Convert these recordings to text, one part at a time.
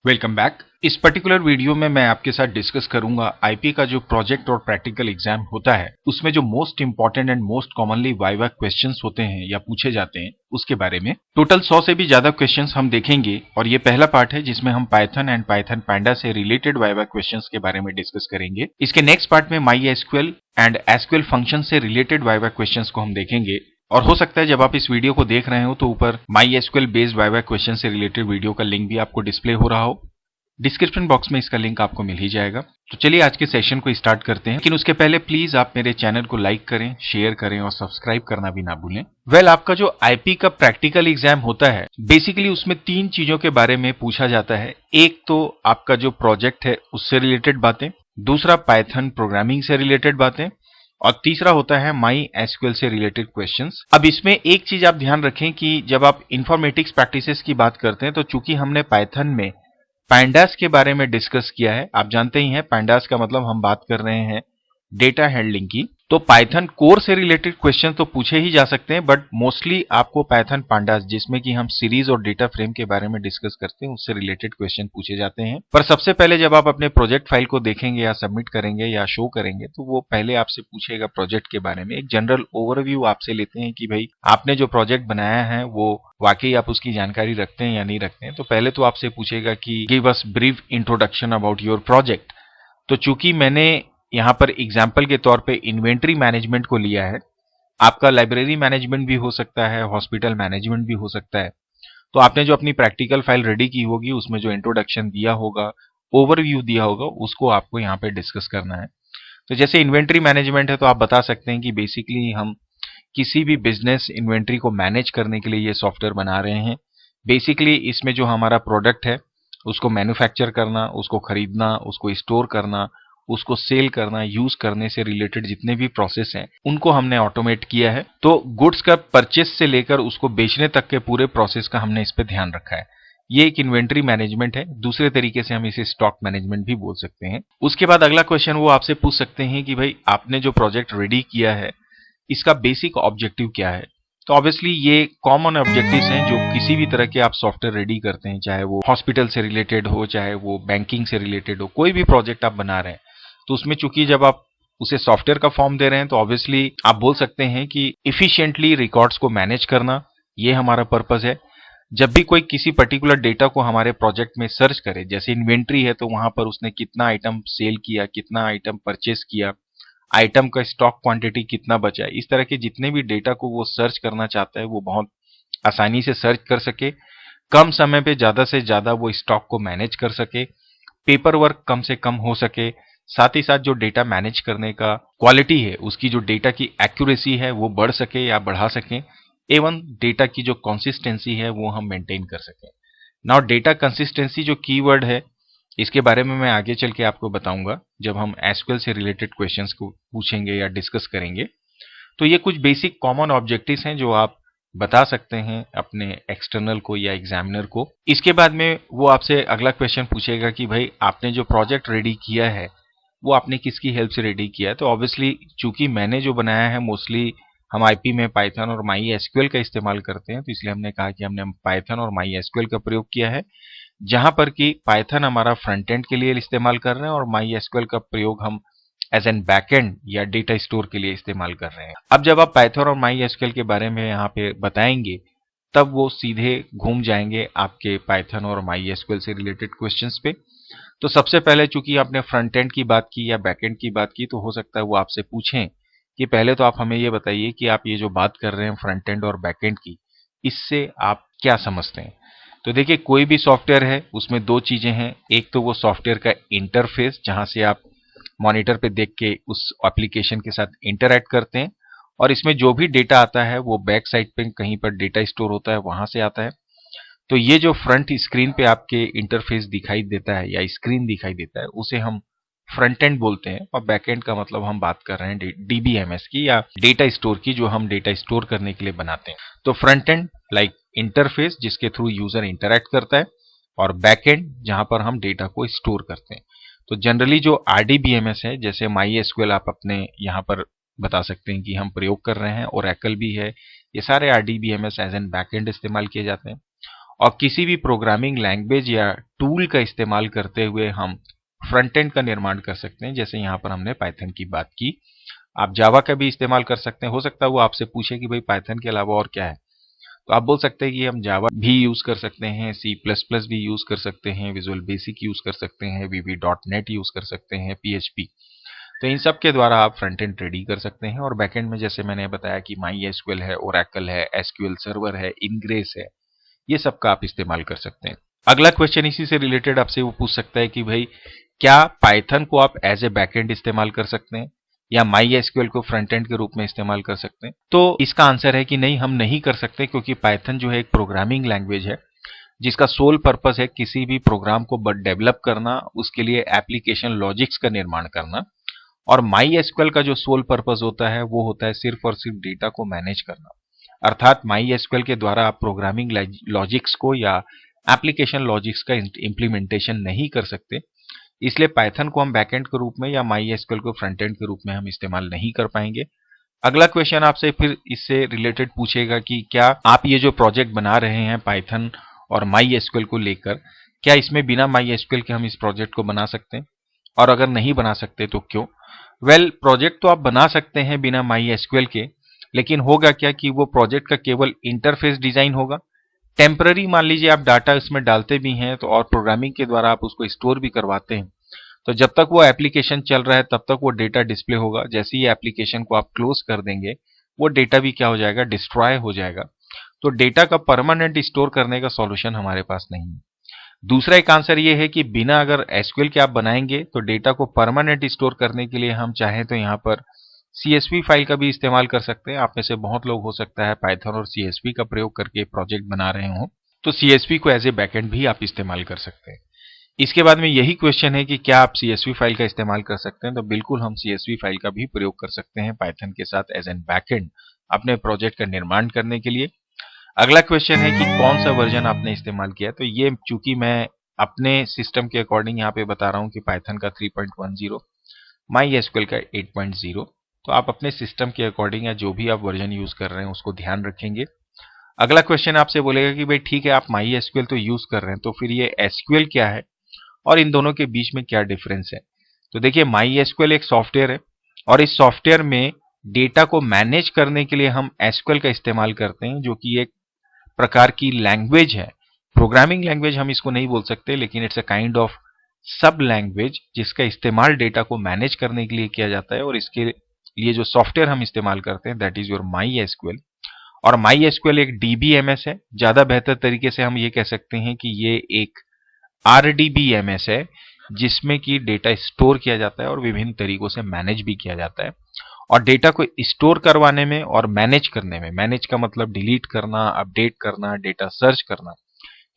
Welcome back. इस particular video में मैं आपके साथ डिस्कस करूंगा आईपी का जो प्रोजेक्ट और प्रैक्टिकल एग्जाम होता है उसमें जो most important and most commonly viva questions होते हैं या पूछे जाते हैं उसके बारे में। टोटल 100 से भी ज्यादा क्वेश्चंस हम देखेंगे और ये पहला पार्ट है जिसमें हम पाइथन एंड पाइथन पैंडा से रिलेटेड वाइवा क्वेश्चंस के बारे में डिस्कस करेंगे। इसके नेक्स्ट पार्ट में my SQL and SQL function से रिलेटेड वाइवा क्वेश्चंस को हम देखेंगे और हो सकता है जब आप इस वीडियो को देख रहे हो तो ऊपर my SQL based viva question से रिलेटेड वीडियो का लिंक भी आपको डिस्प्ले हो रहा हो। डिस्क्रिप्शन बॉक्स में इसका लिंक आपको मिल ही जाएगा। तो चलिए आज के सेशन को स्टार्ट करते हैं, लेकिन उसके पहले प्लीज आप मेरे चैनल को लाइक करें, शेयर करें और सब्सक्राइब करना भी ना भूलें। आपका जो आईपी का प्रैक्टिकल एग्जाम होता है बेसिकली उसमें 3 चीजों के बारे में पूछा जाता है। एक तो आपका जो प्रोजेक्ट है उससे रिलेटेड बातें, दूसरा पाइथन प्रोग्रामिंग से रिलेटेड बातें और तीसरा होता है माई एसक्यूएल से रिलेटेड क्वेश्चंस। अब इसमें एक चीज आप ध्यान रखें कि जब आप इन्फॉर्मेटिक्स प्रैक्टिसेस की बात करते हैं तो चूंकि हमने पाइथन में पैंडास के बारे में डिस्कस किया है, आप जानते ही हैं पैंडास का मतलब हम बात कर रहे हैं डेटा हैंडलिंग की, तो पाइथन कोर से रिलेटेड क्वेश्चन तो पूछे ही जा सकते हैं, बट मोस्टली आपको पाइथन पैंडास जिसमें कि हम सीरीज और डेटा फ्रेम के बारे में डिस्कस करते हैं उससे रिलेटेड क्वेश्चन पूछे जाते हैं। पर सबसे पहले जब आप अपने प्रोजेक्ट फाइल को देखेंगे या सबमिट करेंगे या शो करेंगे तो वो पहले आपसे पूछेगा प्रोजेक्ट के बारे में, एक जनरल ओवरव्यू आपसे लेते हैं कि भाई आपने जो प्रोजेक्ट बनाया है वो वाकई आप उसकी जानकारी रखते हैं या नहीं रखते हैं। तो पहले तो आपसे पूछेगा कि give us brief introduction about your project. तो चूंकि मैंने यहां पर एग्जाम्पल के तौर पे इन्वेंट्री मैनेजमेंट को लिया है, आपका लाइब्रेरी मैनेजमेंट भी हो सकता है, हॉस्पिटल मैनेजमेंट भी हो सकता है। तो आपने जो अपनी प्रैक्टिकल फाइल रेडी की होगी उसमें जो इंट्रोडक्शन दिया होगा, ओवरव्यू दिया होगा, उसको आपको यहाँ पे डिस्कस करना है। तो जैसे इन्वेंट्री मैनेजमेंट है तो आप बता सकते हैं कि बेसिकली हम किसी भी बिजनेस इन्वेंट्री को मैनेज करने के लिए ये सॉफ्टवेयर बना रहे हैं। बेसिकली इसमें जो हमारा प्रोडक्ट है उसको मैन्युफैक्चर करना, उसको खरीदना, उसको स्टोर करना, उसको सेल करना, यूज करने से रिलेटेड जितने भी प्रोसेस हैं उनको हमने ऑटोमेट किया है। तो गुड्स का परचेस से लेकर उसको बेचने तक के पूरे प्रोसेस का हमने इस पे ध्यान रखा है। ये एक इन्वेंट्री मैनेजमेंट है, दूसरे तरीके से हम इसे स्टॉक मैनेजमेंट भी बोल सकते हैं। उसके बाद अगला क्वेश्चन वो आपसे पूछ सकते हैं कि भाई आपने जो प्रोजेक्ट रेडी किया है इसका बेसिक ऑब्जेक्टिव क्या है। तो ऑब्वियसली ये कॉमन ऑब्जेक्टिव्स हैं जो किसी भी तरह के आप सॉफ्टवेयर रेडी करते हैं, चाहे वो हॉस्पिटल से रिलेटेड हो, चाहे वो बैंकिंग से रिलेटेड हो, कोई भी प्रोजेक्ट आप बना रहे हैं तो उसमें चूंकि जब आप उसे सॉफ्टवेयर का फॉर्म दे रहे हैं तो ऑब्वियसली आप बोल सकते हैं कि इफिशिएंटली रिकॉर्ड्स को मैनेज करना, ये हमारा पर्पस है। जब भी कोई किसी पर्टिकुलर डेटा को हमारे प्रोजेक्ट में सर्च करे, जैसे इन्वेंट्री है तो वहां पर उसने कितना आइटम सेल किया, कितना आइटम परचेस किया, आइटम का स्टॉक क्वांटिटी कितना बचा है, इस तरह के जितने भी डेटा को वो सर्च करना चाहता है वो बहुत आसानी से सर्च कर सके, कम समय पे ज्यादा से ज्यादा वो स्टॉक को मैनेज कर सके, पेपर वर्क कम से कम हो सके, साथ ही साथ जो डेटा मैनेज करने का क्वालिटी है उसकी जो डेटा की एक्यूरेसी है वो बढ़ सके या बढ़ा सके, एवं डेटा की जो कंसिस्टेंसी है वो हम मेंटेन कर सकें। नाउ डेटा कंसिस्टेंसी जो कीवर्ड है इसके बारे में मैं आगे चल के आपको बताऊंगा जब हम एसक्यूएल से रिलेटेड क्वेश्चंस को पूछेंगे या डिस्कस करेंगे। तो ये कुछ बेसिक कॉमन ऑब्जेक्टिव्स हैं जो आप बता सकते हैं अपने एक्सटर्नल को या एग्जामिनर को। इसके बाद में वो आपसे अगला क्वेश्चन पूछेगा कि भाई आपने जो प्रोजेक्ट रेडी किया है वो आपने किसकी हेल्प से रेडी किया है। तो ऑब्वियसली चूंकि मैंने जो बनाया है मोस्टली हम आईपी में पाइथन और माई एसक्यूएल का इस्तेमाल करते हैं, तो इसलिए हमने कहा कि हमने पाइथन और माई एसक्यूएल का प्रयोग किया है, जहां पर कि पाइथन हमारा फ्रंट एंड के लिए इस्तेमाल कर रहे हैं और माई एसक्यूएल का प्रयोग हम एज एन बैकएंड या डेटा स्टोर के लिए इस्तेमाल कर रहे हैं। अब जब आप पाइथन और माई एसक्यूएल के बारे में यहाँ पे बताएंगे तब वो सीधे घूम जाएंगे आपके पाइथन और माई एसक्यूएल से रिलेटेड क्वेश्चंस पे। तो सबसे पहले चूंकि आपने फ्रंट एंड की बात की या बैक एंड की बात की तो हो सकता है वो आपसे पूछें कि पहले तो आप हमें ये बताइए कि आप ये जो बात कर रहे हैं फ्रंट एंड और बैक एंड की, इससे आप क्या समझते हैं। तो देखिए कोई भी सॉफ्टवेयर है उसमें 2 चीजें हैं, एक तो वो सॉफ्टवेयर का इंटरफेस जहां से आप मॉनिटर पे देख के उस एप्लीकेशन के साथ इंटरैक्ट करते हैं, और इसमें जो भी डेटा आता है वो बैक साइड पे कहीं पर डेटा स्टोर होता है वहां से आता है। तो ये जो फ्रंट स्क्रीन पे आपके इंटरफेस दिखाई देता है या स्क्रीन दिखाई देता है उसे हम फ्रंट एंड बोलते हैं, और बैक एंड का मतलब हम बात कर रहे हैं डीबीएमएस की या डेटा स्टोर की, जो हम डेटा स्टोर करने के लिए बनाते हैं। तो फ्रंट एंड लाइक इंटरफेस जिसके थ्रू यूजर इंटरैक्ट करता है, और बैक एंड जहां पर हम डेटा को स्टोर करते हैं। तो जनरली जो आरडीबीएमएस है जैसे माई एसक्यूएल आप अपने यहाँ पर बता सकते हैं कि हम प्रयोग कर रहे हैं, ओरेकल भी है, ये सारे RDBMS as an back end इस्तेमाल किए जाते हैं। और किसी भी प्रोग्रामिंग लैंग्वेज या टूल का इस्तेमाल करते हुए हम फ्रंट एंड का निर्माण कर सकते हैं। जैसे यहाँ पर हमने पाइथन की बात की, आप जावा का भी इस्तेमाल कर सकते हैं। हो सकता है वो आपसे पूछे कि भाई पाइथन के अलावा और क्या है, तो आप बोल सकते हैं कि हम जावा भी यूज कर सकते हैं, सी प्लस प्लस भी यूज कर सकते हैं, विजुअल बेसिक यूज कर सकते हैं, वीबी डॉट नेट यूज कर सकते हैं, पीएचपी। तो इन सब के द्वारा आप फ्रंट एंड रेडी कर सकते हैं। और बैकएंड में जैसे मैंने बताया कि माई एसक्यूएल है, ओरेकल है, एसक्यूएल सर्वर है, इनग्रेस है, ये सब का आप इस्तेमाल कर सकते हैं। अगला क्वेश्चन इसी से रिलेटेड आपसे वो पूछ सकता है कि भाई क्या पाइथन को आप एज ए बैकएंड इस्तेमाल कर सकते हैं या माई एसक्यूएल को फ्रंट एंड के रूप में इस्तेमाल कर सकते हैं? तो इसका आंसर है कि नहीं, हम नहीं कर सकते, क्योंकि पाइथन जो है एक प्रोग्रामिंग लैंग्वेज है जिसका सोल पर्पस है किसी भी प्रोग्राम को डेवलप करना, उसके लिए एप्लीकेशन लॉजिक्स का निर्माण करना। और माई एसक्यूएल का जो सोल पर्पस होता है वो होता है सिर्फ और सिर्फ डेटा को मैनेज करना। अर्थात माई एसक्यूएल के द्वारा आप प्रोग्रामिंग लॉजिक्स को या एप्लीकेशन लॉजिक्स का इम्प्लीमेंटेशन नहीं कर सकते। इसलिए पाइथन को हम बैकएंड के रूप में या माई एसक्यूएल को फ्रंट एंड के रूप में हम इस्तेमाल नहीं कर पाएंगे। अगला क्वेश्चन आपसे फिर इससे रिलेटेड पूछेगा कि क्या आप ये जो प्रोजेक्ट बना रहे हैं पाइथन और माई एसक्यूएल को लेकर, क्या इसमें बिना माई एसक्यूएल के हम इस प्रोजेक्ट को बना सकते हैं, और अगर नहीं बना सकते तो क्यों? प्रोजेक्ट तो आप बना सकते हैं बिना माई एसक्यूएल के, लेकिन होगा क्या कि वो प्रोजेक्ट का केवल इंटरफेस डिजाइन होगा। टेम्पररी मान लीजिए आप डाटा इसमें डालते भी हैं तो, और प्रोग्रामिंग के द्वारा आप उसको स्टोर भी करवाते हैं, तो जब तक वो एप्लीकेशन चल रहा है तब तक वो डेटा डिस्प्ले होगा। जैसे ही एप्लीकेशन को आप क्लोज कर देंगे वो डेटा भी क्या हो जाएगा, डिस्ट्रॉय हो जाएगा। तो डेटा का परमानेंट स्टोर करने का सॉल्यूशन हमारे पास नहीं है। दूसरा एक आंसर ये है कि बिना अगर एसक्यूएल के आप बनाएंगे तो डेटा को परमानेंट स्टोर करने के लिए हम चाहें तो यहाँ पर सीएसवी फाइल का भी इस्तेमाल कर सकते हैं। आप में से बहुत लोग हो सकता है पाइथन और सीएसवी का प्रयोग करके प्रोजेक्ट बना रहे हो, तो सीएसवी को एज ए बैकएंड भी आप इस्तेमाल कर सकते हैं। इसके बाद में यही क्वेश्चन है कि क्या आप सीएसवी फाइल का इस्तेमाल कर सकते हैं? तो बिल्कुल हम सीएसवी फाइल का भी प्रयोग कर सकते हैं पाइथन के साथ एज एन बैकएंड अपने प्रोजेक्ट का निर्माण करने के लिए। अगला क्वेश्चन है कि कौन सा वर्जन आपने इस्तेमाल किया? तो ये चूंकि मैं अपने सिस्टम के अकॉर्डिंग यहाँ पे बता रहा हूँ कि पाइथन का 3.10, माई एसक्यूएल का 8.0, तो आप अपने सिस्टम के अकॉर्डिंग या जो भी आप वर्जन यूज कर रहे हैं उसको ध्यान रखेंगे। अगला क्वेश्चन आपसे बोलेगा कि भाई ठीक है, आप माई एसक्यूएल तो यूज कर रहे हैं, तो फिर ये एसक्यूएल क्या है और इन दोनों के बीच में क्या डिफरेंस है? तो देखिए, माई एसक्यूएल एक सॉफ्टवेयर है और इस सॉफ्टवेयर में डेटा को मैनेज करने के लिए हम एसक्यूएल का इस्तेमाल करते हैं, जो कि एक प्रकार की लैंग्वेज है। प्रोग्रामिंग लैंग्वेज हम इसको नहीं बोल सकते, लेकिन इट्स अ काइंड ऑफ सब लैंग्वेज जिसका इस्तेमाल डेटा को मैनेज करने के लिए किया जाता है। और इसके लिए जो सॉफ्टवेयर हम इस्तेमाल करते हैं that is your my SQL. और माई एसक्यूएल एक डीबीएमएस है। ज्यादा बेहतर तरीके से हम ये कह सकते हैं कि ये एक आरडीबीएमएस है, जिसमें कि डेटा स्टोर किया जाता है और विभिन्न तरीकों से मैनेज भी किया जाता है। और डेटा को स्टोर करवाने में और मैनेज करने में, मैनेज का मतलब डिलीट करना, अपडेट करना, डेटा सर्च करना,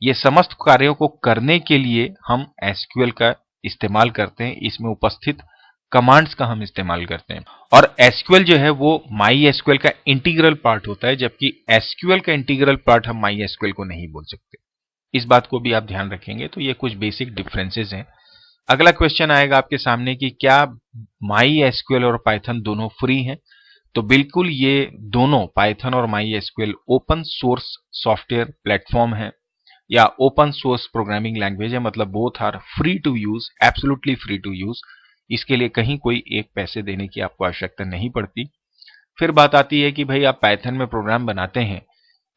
ये समस्त कार्यों को करने के लिए हम एसक्यूएल का इस्तेमाल करते हैं। इसमें उपस्थित कमांड्स का हम इस्तेमाल करते हैं। और एसक्यूएल जो है वो माई एसक्यूएल का इंटीग्रल पार्ट होता है, जबकि एसक्यूएल का इंटीग्रल पार्ट हम माई एसक्यूएल को नहीं बोल सकते। इस बात को भी आप ध्यान रखेंगे। तो ये कुछ बेसिक डिफरेंसेस हैं। अगला क्वेश्चन आएगा आपके सामने कि क्या माई एसक्यूएल और पाइथन दोनों फ्री हैं? तो बिल्कुल, ये दोनों पाइथन और my SQL open source software platform है या ओपन सोर्स प्रोग्रामिंग लैंग्वेज है। मतलब both are free to use, absolutely free to use. इसके लिए कहीं कोई एक पैसे देने की आपको आवश्यकता नहीं पड़ती। फिर बात आती है कि भाई आप पाइथन में प्रोग्राम बनाते हैं,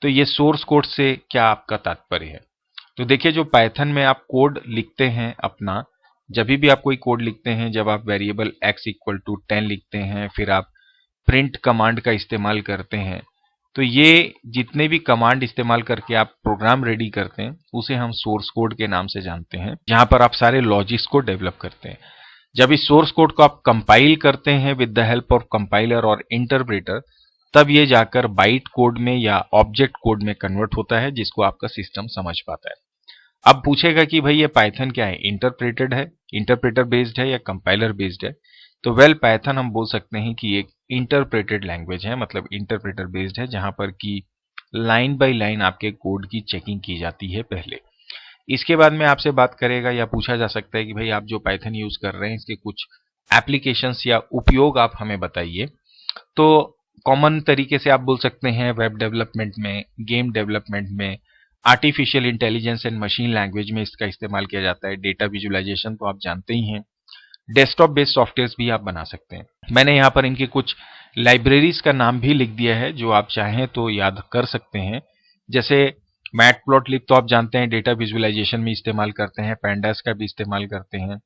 तो ये सोर्स कोड से क्या आपका तात्पर्य है? तो देखिए, जो पाइथन में आप कोड लिखते हैं अपना, जब भी आप कोई कोड लिखते हैं, जब आप वेरिएबल x इक्वल टू 10 लिखते हैं, फिर आप प्रिंट कमांड का इस्तेमाल करते हैं, तो ये जितने भी कमांड इस्तेमाल करके आप प्रोग्राम रेडी करते हैं उसे हम सोर्स कोड के नाम से जानते हैं, जहां पर आप सारे लॉजिक्स को डेवलप करते हैं। जब इस सोर्स कोड को आप कंपाइल करते हैं with the help of compiler और इंटरप्रेटर, तब ये जाकर बाइट कोड में या ऑब्जेक्ट कोड में कन्वर्ट होता है, जिसको आपका सिस्टम समझ पाता है। अब पूछेगा कि भाई ये पाइथन क्या है, इंटरप्रेटेड है, इंटरप्रेटर बेस्ड है या कंपाइलर बेस्ड है? तो पाइथन हम बोल सकते हैं कि एक इंटरप्रेटेड लैंग्वेज है, मतलब इंटरप्रेटर बेस्ड है, जहां पर कि लाइन बाय लाइन आपके कोड की चेकिंग की जाती है पहले। इसके बाद में आपसे बात करेगा या पूछा जा सकता है कि भाई आप जो पाइथन यूज कर रहे हैं इसके कुछ एप्लीकेशंस या उपयोग आप हमें बताइए। तो कॉमन तरीके से आप बोल सकते हैं वेब डेवलपमेंट में, गेम डेवलपमेंट में, artificial intelligence and machine language में इसका इस्तेमाल किया जाता है। डेटा विजुअलाइजेशन तो आप जानते ही हैं। डेस्कटॉप बेस्ड सॉफ्टवेयर भी आप बना सकते हैं। मैंने यहाँ पर इनकी कुछ लाइब्रेरीज का नाम भी लिख दिया है जो आप चाहें तो याद कर सकते हैं। जैसे मैटप्लॉटलिब तो आप जानते हैं डेटा विजुअलाइजेशन में इस्तेमाल करते हैं, पैंडास का भी इस्तेमाल करते हैं।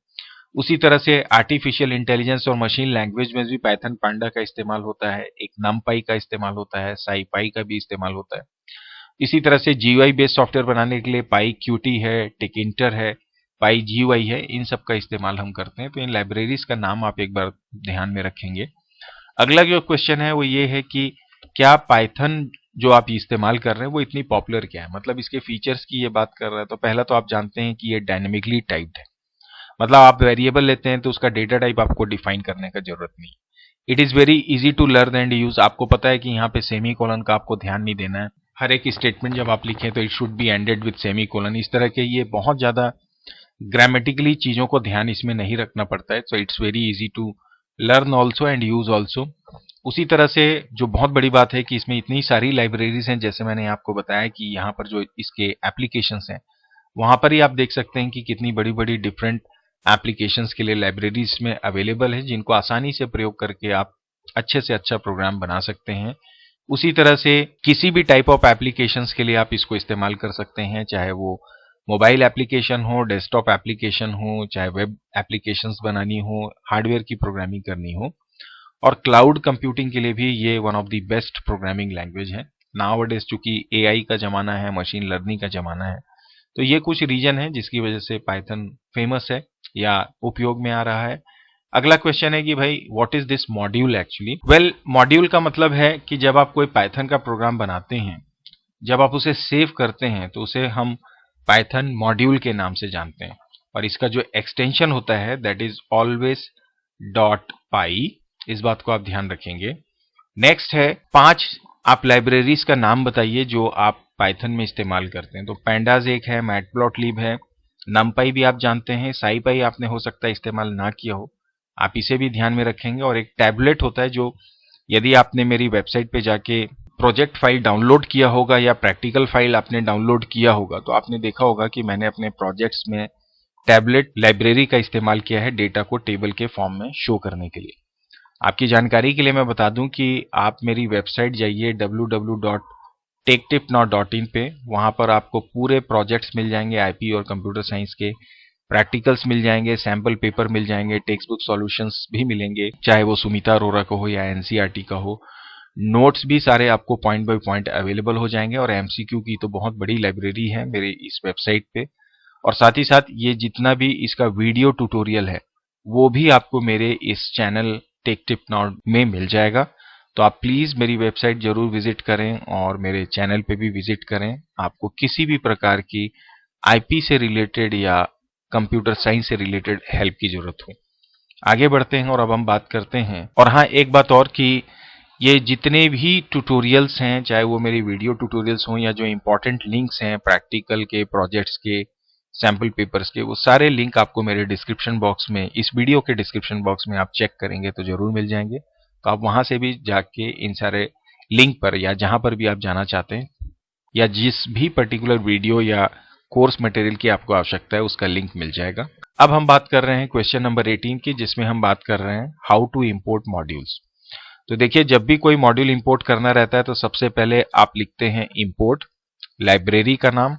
उसी तरह से आर्टिफिशियल इंटेलिजेंस और मशीन लैंग्वेज में भी पाइथन पांडा का इस्तेमाल होता है, एक नमपाई का इस्तेमाल होता है, साईपाई का भी इस्तेमाल होता है। इसी तरह से जीयूआई बेस्ड सॉफ्टवेयर बनाने के लिए पाई क्यूटी है, टिकिंटर है, पाई जीयूआई है, इन सब का इस्तेमाल हम करते हैं। तो इन लाइब्रेरीज का नाम आप एक बार ध्यान में रखेंगे। अगला जो क्वेश्चन है वो ये है कि क्या पाइथन जो आप इस्तेमाल कर रहे हैं वो इतनी पॉपुलर क्या है, मतलब इसके फीचर्स की ये बात कर रहा है। तो पहला तो आप जानते हैं कि ये डायनेमिकली टाइप्ड है, मतलब आप वेरिएबल लेते हैं तो उसका डेटा टाइप आपको डिफाइन करने का जरूरत नहीं। It is very easy to learn and use. आपको पता है कि यहाँ पे सेमी कोलन का आपको ध्यान नहीं देना है। हर एक स्टेटमेंट जब आप लिखें तो it should be ended with semi colon. इस तरह के ये बहुत ज्यादा ग्रामेटिकली चीजों को ध्यान इसमें नहीं रखना पड़ता है। So it's very easy to learn also and use also. उसी तरह से जो बहुत बड़ी बात है कि इसमें इतनी सारी लाइब्रेरीज हैं, जैसे मैंने आपको बताया कि यहाँ पर जो इसके एप्लीकेशंस हैं वहां पर ही आप देख सकते हैं कि कितनी बड़ी बड़ी डिफरेंट एप्लीकेशंस के लिए लाइब्रेरीज में अवेलेबल है, जिनको आसानी से प्रयोग करके आप अच्छे से अच्छा प्रोग्राम बना सकते हैं। उसी तरह से किसी भी टाइप ऑफ एप्लीकेशंस के लिए आप इसको इस्तेमाल कर सकते हैं, चाहे वो मोबाइल एप्लीकेशन हो, डेस्कटॉप एप्लीकेशन हो, चाहे वेब एप्लीकेशंस बनानी हो, हार्डवेयर की प्रोग्रामिंग करनी हो। और क्लाउड कंप्यूटिंग के लिए भी ये one of the best programming language है। नाउअडेज चूंकि एआई का जमाना है, मशीन लर्निंग का जमाना है, तो ये कुछ रीजन है जिसकी वजह से पाइथन फेमस है या उपयोग में आ रहा है। अगला क्वेश्चन है कि भाई what is this module actually. Well, module का मतलब है कि जब आप कोई पाइथन का प्रोग्राम बनाते हैं, जब आप उसे सेव करते हैं तो उसे हम पाइथन मॉड्यूल के नाम से जानते हैं। और इसका जो एक्सटेंशन होता है दैट इज ऑलवेज डॉट पाई। इस बात को आप ध्यान रखेंगे। नेक्स्ट है 5 आप लाइब्रेरीज का नाम बताइए जो आप पाइथन में इस्तेमाल करते हैं। तो पैंडाज एक है, मैटप्लॉटलिब है, नमपाई भी आप जानते हैं, साईपाई आपने हो सकता है इस्तेमाल ना किया हो, आप इसे भी ध्यान में रखेंगे। और एक टैबलेट होता है जो यदि आपने मेरी वेबसाइट पे जाके प्रोजेक्ट फाइल डाउनलोड किया होगा या प्रैक्टिकल फाइल आपने डाउनलोड किया होगा तो आपने देखा होगा कि मैंने अपने प्रोजेक्ट्स में टैबलेट लाइब्रेरी का इस्तेमाल किया है डेटा को टेबल के फॉर्म में शो करने के लिए। आपकी जानकारी के लिए मैं बता दूं कि आप मेरी वेबसाइट जाइए www.techtipnow.in पे। वहां पर आपको पूरे प्रोजेक्ट्स मिल जाएंगे, आईपी और कंप्यूटर साइंस के प्रैक्टिकल्स मिल जाएंगे, सैंपल पेपर मिल जाएंगे, टेक्स्ट बुक सॉल्यूशंस भी मिलेंगे, चाहे वो सुमिता अरोरा का हो या एनसीईआरटी का हो। नोट्स भी सारे आपको पॉइंट बाय पॉइंट अवेलेबल हो जाएंगे। और एमसीक्यू की तो बहुत बड़ी लाइब्रेरी है मेरे इस वेबसाइट पे। और साथ ही साथ ये जितना भी इसका वीडियो ट्यूटोरियल है वो भी आपको मेरे इस चैनल टेक टिप नाउ में मिल जाएगा। तो आप प्लीज मेरी वेबसाइट जरूर विजिट करें और मेरे चैनल पे भी विजिट करें। आपको किसी भी प्रकार की आईपी से रिलेटेड या कंप्यूटर साइंस से रिलेटेड हेल्प की जरूरत हो। आगे बढ़ते हैं और अब हम बात करते हैं। और हाँ, एक बात और कि ये जितने भी ट्यूटोरियल्स हैं, चाहे वो मेरी वीडियो ट्यूटोरियल्स हों या जो इंपॉर्टेंट लिंक्स हैं प्रैक्टिकल के, प्रोजेक्ट्स के, सैंपल पेपर्स के, वो सारे लिंक आपको मेरे डिस्क्रिप्शन बॉक्स में, इस वीडियो के डिस्क्रिप्शन बॉक्स में आप चेक करेंगे तो जरूर मिल जाएंगे। तो आप वहां से भी जाके इन सारे लिंक पर या जहां पर भी आप जाना चाहते हैं या जिस भी पर्टिकुलर वीडियो या कोर्स मटेरियल की आपको आवश्यकता है उसका लिंक मिल जाएगा। अब हम बात कर रहे हैं क्वेश्चन नंबर 18 की, जिसमें हम बात कर रहे हैं हाउ टू इंपोर्ट मॉड्यूल्स। तो देखिए, जब भी कोई मॉड्यूल इंपोर्ट करना रहता है तो सबसे पहले आप लिखते हैं इंपोर्ट, लाइब्रेरी का नाम,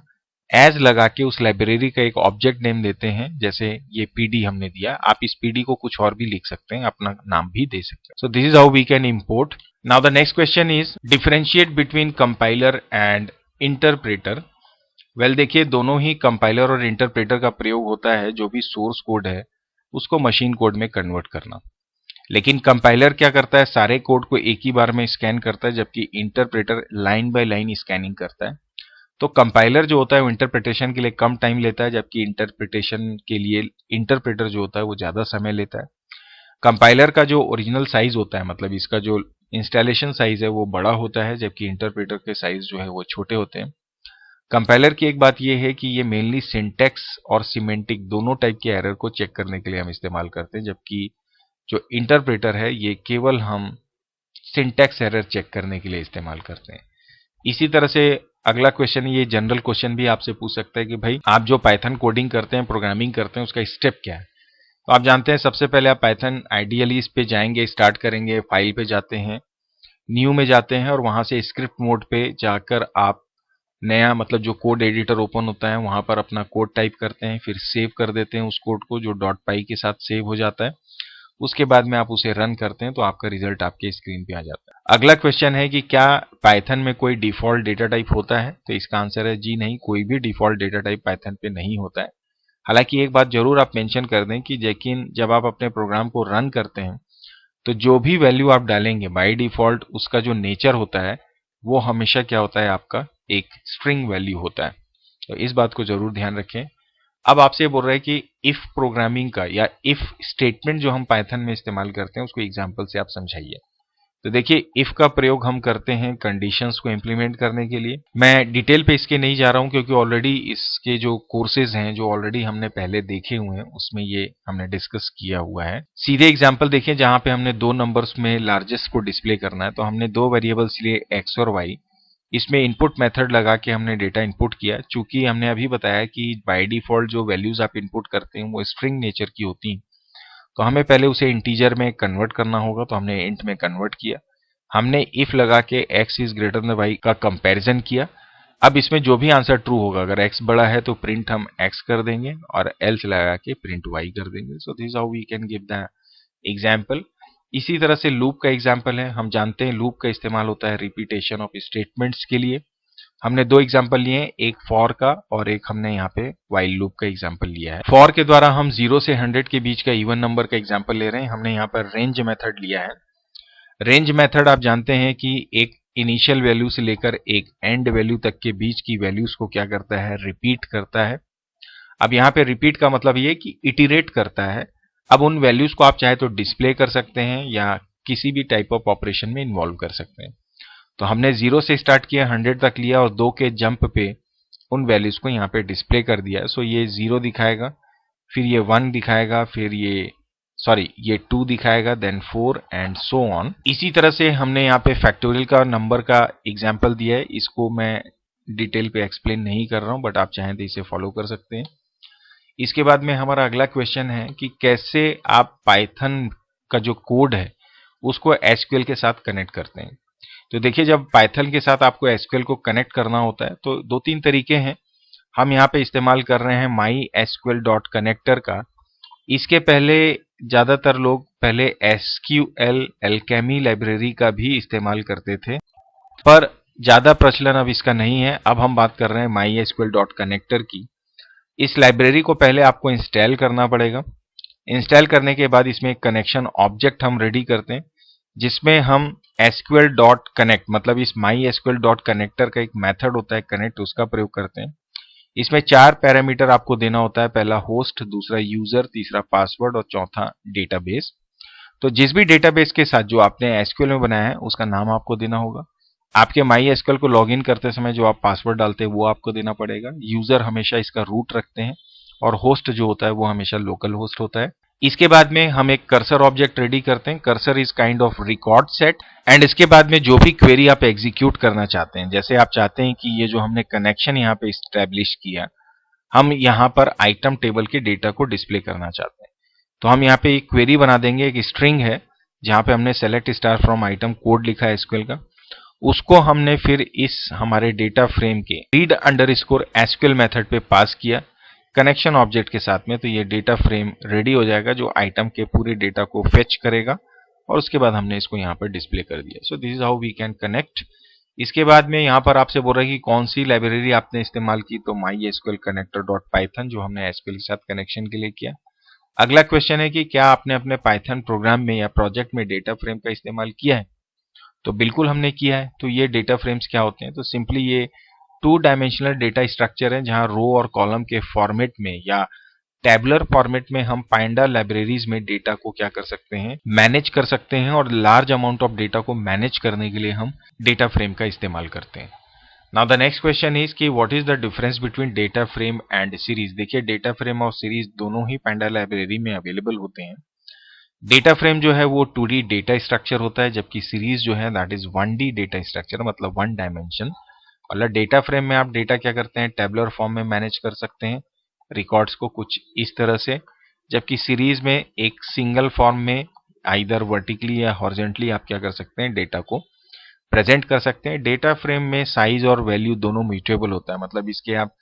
एज लगा के उस लाइब्रेरी का एक ऑब्जेक्ट नेम देते हैं। जैसे ये पीडी हमने दिया, आप इस पीडी को कुछ और भी लिख सकते हैं, अपना नाम भी दे सकते हैं। So this is how we can import. Now the next question is differentiate between compiler and interpreter. Well देखिए, दोनों ही कंपाइलर और इंटरप्रेटर का प्रयोग होता है जो भी सोर्स कोड है उसको मशीन कोड में कन्वर्ट करना। लेकिन कंपाइलर क्या करता है, सारे कोड को एक ही बार में स्कैन करता है, जबकि interpreter line by line scanning करता है। तो कंपाइलर जो होता है वो इंटरप्रिटेशन के लिए कम टाइम लेता है, जबकि इंटरप्रिटेशन के लिए इंटरप्रेटर जो होता है वो ज्यादा समय लेता है। कंपाइलर का जो ओरिजिनल साइज होता है, मतलब इसका जो इंस्टॉलेशन साइज है वो बड़ा होता है, जबकि इंटरप्रेटर के साइज जो है वो छोटे होते हैं। कंपाइलर की एक बात यह है कि ये मेनली सिंटैक्स और सिमेंटिक दोनों टाइप के एरर को चेक करने के लिए हम इस्तेमाल करते हैं, जबकि जो इंटरप्रेटर है ये केवल हम सिंटैक्स एरर चेक करने के लिए इस्तेमाल करते हैं। इसी तरह से अगला क्वेश्चन, ये जनरल क्वेश्चन भी आपसे पूछ सकता है कि भाई आप जो पाइथन कोडिंग करते हैं, प्रोग्रामिंग करते हैं, उसका स्टेप क्या है। तो आप जानते हैं सबसे पहले आप पाइथन आइडियली इस पे जाएंगे, स्टार्ट करेंगे, फाइल पे जाते हैं, न्यू में जाते हैं और वहां से स्क्रिप्ट मोड पे जाकर आप नया मतलब जो कोड एडिटर ओपन होता है वहां पर अपना कोड टाइप करते हैं, फिर सेव कर देते हैं उस कोड को जो डॉट पाई के साथ सेव हो जाता है। उसके बाद में आप उसे रन करते हैं तो आपका रिजल्ट आपके स्क्रीन पे आ जाता है। अगला क्वेश्चन है कि क्या पाइथन में कोई डिफॉल्ट डेटा टाइप होता है। तो इसका आंसर है जी नहीं, कोई भी डिफॉल्ट डेटा टाइप पाइथन पे नहीं होता है। हालांकि एक बात जरूर आप मेंशन कर दें कि लेकिन जब आप अपने प्रोग्राम को रन करते हैं तो जो भी वैल्यू आप डालेंगे बाय डिफॉल्ट उसका जो नेचर होता है वो हमेशा क्या होता है, आपका एक स्ट्रिंग वैल्यू होता है। तो इस बात को जरूर ध्यान रखें। अब आपसे बोल रहे हैं कि इफ प्रोग्रामिंग का या इफ स्टेटमेंट जो हम पाइथन में इस्तेमाल करते हैं उसको एग्जांपल से आप समझाइए। तो देखिए, इफ का प्रयोग हम करते हैं कंडीशंस को इंप्लीमेंट करने के लिए। मैं डिटेल पे इसके नहीं जा रहा हूं क्योंकि ऑलरेडी इसके जो कोर्सेज हैं जो ऑलरेडी हमने पहले देखे हुए हैं उसमें ये हमने डिस्कस किया हुआ है। सीधे एग्जांपल देखिए जहां पे हमने दो नंबर्स में लार्जेस्ट को डिस्प्ले करना है। तो हमने दो वेरिएबल्स लिए एक्स और वाई, इसमें इनपुट मेथड लगा के हमने डेटा इनपुट किया। चूंकि हमने अभी बताया कि बाय डिफॉल्ट जो वैल्यूज आप इनपुट करते हैं वो स्ट्रिंग नेचर की होती हैं, तो हमें पहले उसे इंटीजर में कन्वर्ट करना होगा। तो हमने इंट में कन्वर्ट किया। हमने इफ लगा के x is greater than y का कंपैरिजन किया। अब इसमें जो भी आंसर ट्रू होगा, अगर x बड़ा है तो प्रिंट हम x कर देंगे और एल्स लगा के प्रिंट y कर देंगे। So this how we can give the example. इसी तरह से लूप का एग्जाम्पल है। हम जानते हैं लूप का इस्तेमाल होता है रिपीटेशन ऑफ स्टेटमेंट्स के लिए। हमने दो एग्जाम्पल लिए हैं, एक फॉर का और एक हमने यहाँ पे वाइल लूप का एग्जाम्पल लिया है। फॉर के द्वारा हम 0 से 100 के बीच का इवन नंबर का एग्जाम्पल ले रहे हैं। हमने यहाँ पर रेंज मेथड लिया है। रेंज मेथड आप जानते हैं कि एक इनिशियल वैल्यू से लेकर एक एंड वैल्यू तक के बीच की वैल्यूज को क्या करता है, रिपीट करता है। अब यहाँ पे रिपीट का मतलब ये कि इटरेट करता है। अब उन वैल्यूज को आप चाहे तो डिस्प्ले कर सकते हैं या किसी भी टाइप ऑफ ऑपरेशन में इन्वॉल्व कर सकते हैं। तो हमने 0 से स्टार्ट किया, 100 तक लिया और 2 के जंप पे उन वैल्यूज को यहाँ पे डिस्प्ले कर दिया। सो ये 0 दिखाएगा, फिर ये 1 दिखाएगा, फिर ये 2 दिखाएगा, देन 4 एंड सो ऑन। इसी तरह से हमने यहाँ पे फैक्टोरियल का नंबर का एग्जाम्पल दिया है। इसको मैं डिटेल पे एक्सप्लेन नहीं कर रहा हूँ, बट आप चाहें तो इसे फॉलो कर सकते हैं। इसके बाद में हमारा अगला क्वेश्चन है कि कैसे आप पाइथन का जो कोड है उसको एसक्यूएल के साथ कनेक्ट करते हैं। तो देखिए, जब पाइथन के साथ आपको एसक्यूएल को कनेक्ट करना होता है तो दो तीन तरीके हैं। हम यहाँ पे इस्तेमाल कर रहे हैं माई एसक्यूएल डॉट कनेक्टर का। इसके पहले ज्यादातर लोग पहले एसक्यूएल एल्केमी लाइब्रेरी का भी इस्तेमाल करते थे, पर ज्यादा प्रचलन अब इसका नहीं है। अब हम बात कर रहे हैं माई एसक्यूएल डॉट कनेक्टर की। इस लाइब्रेरी को पहले आपको इंस्टॉल करना पड़ेगा। इंस्टॉल करने के बाद इसमें एक कनेक्शन ऑब्जेक्ट हम रेडी करते हैं जिसमें हम एसक्यूएल डॉट कनेक्ट मतलब इस माई एसक्यूएल डॉट कनेक्टर का एक मेथड होता है कनेक्ट, उसका प्रयोग करते हैं। इसमें 4 पैरामीटर आपको देना होता है, पहला होस्ट, दूसरा यूजर, तीसरा पासवर्ड और चौथा डेटाबेस। तो जिस भी डेटाबेस के साथ जो आपने एसक्यूएल में बनाया है उसका नाम आपको देना होगा। आपके माई एसक्यूएल को लॉगिन करते समय जो आप पासवर्ड डालते हैं वो आपको देना पड़ेगा। यूजर हमेशा इसका रूट रखते हैं और होस्ट जो होता है वो हमेशा लोकल होस्ट होता है। इसके बाद में हम एक कर्सर ऑब्जेक्ट रेडी करते हैं। Cursor is kind of record set and इसके बाद में जो भी क्वेरी आप एग्जीक्यूट करना चाहते हैं, जैसे आप चाहते हैं कि ये जो हमने कनेक्शन यहाँ पे स्टैब्लिश किया, हम यहाँ पर आइटम टेबल के डेटा को डिस्प्ले करना चाहते हैं, तो हम यहाँ पे एक क्वेरी बना देंगे। एक स्ट्रिंग है जहां पे हमने select star from item code लिखा है एसक्यूएल का, उसको हमने फिर इस हमारे डेटा फ्रेम के रीड अंडरस्कोर एसक्यूएल मेथड पे पास किया कनेक्शन ऑब्जेक्ट के साथ में। तो ये डेटा फ्रेम रेडी हो जाएगा जो आइटम के पूरे डेटा को फेच करेगा और उसके बाद हमने इसको यहाँ पर डिस्प्ले कर दिया। So this is how we can connect. इसके बाद में यहाँ पर आपसे बोल रहा है कि कौन सी लाइब्रेरी आपने इस्तेमाल की, तो my SQL connector dot Python जो हमने एसक्यूएल के साथ कनेक्शन के लिए किया। अगला क्वेश्चन है कि क्या आपने अपने पाइथन प्रोग्राम में या प्रोजेक्ट में डेटा फ्रेम का इस्तेमाल किया है। तो बिल्कुल हमने किया है। तो ये डेटा फ्रेम्स क्या होते हैं, तो सिंपली ये 2 डायमेंशनल डेटा स्ट्रक्चर है जहां रो और कॉलम के फॉर्मेट में या टैबुलर फॉर्मेट में हम पाइंडा लाइब्रेरीज में डेटा को क्या कर सकते हैं, मैनेज कर सकते हैं। और लार्ज अमाउंट ऑफ डेटा को मैनेज करने के लिए हम डेटा फ्रेम का इस्तेमाल करते हैं। Now the next question is कि what is the difference between data frame and series. देखिए, डेटा फ्रेम और सीरीज दोनों ही पाइंडा लाइब्रेरी में अवेलेबल होते हैं। डेटा फ्रेम जो है वो 2D डेटा स्ट्रक्चर होता है, जबकि सीरीज जो है that is 1D data structure, मतलब 1 डायमेंशन। मतलब डेटा फ्रेम में आप डेटा क्या करते हैं, टेबुलर फॉर्म में मैनेज कर सकते हैं रिकॉर्ड्स को कुछ इस तरह से, जबकि सीरीज में एक सिंगल फॉर्म में आइदर वर्टिकली या हॉरिजॉन्टली आप क्या कर सकते हैं, डेटा को प्रेजेंट कर सकते हैं। डेटा फ्रेम में साइज और वैल्यू दोनों म्यूटेबल होता है, मतलब इसके आप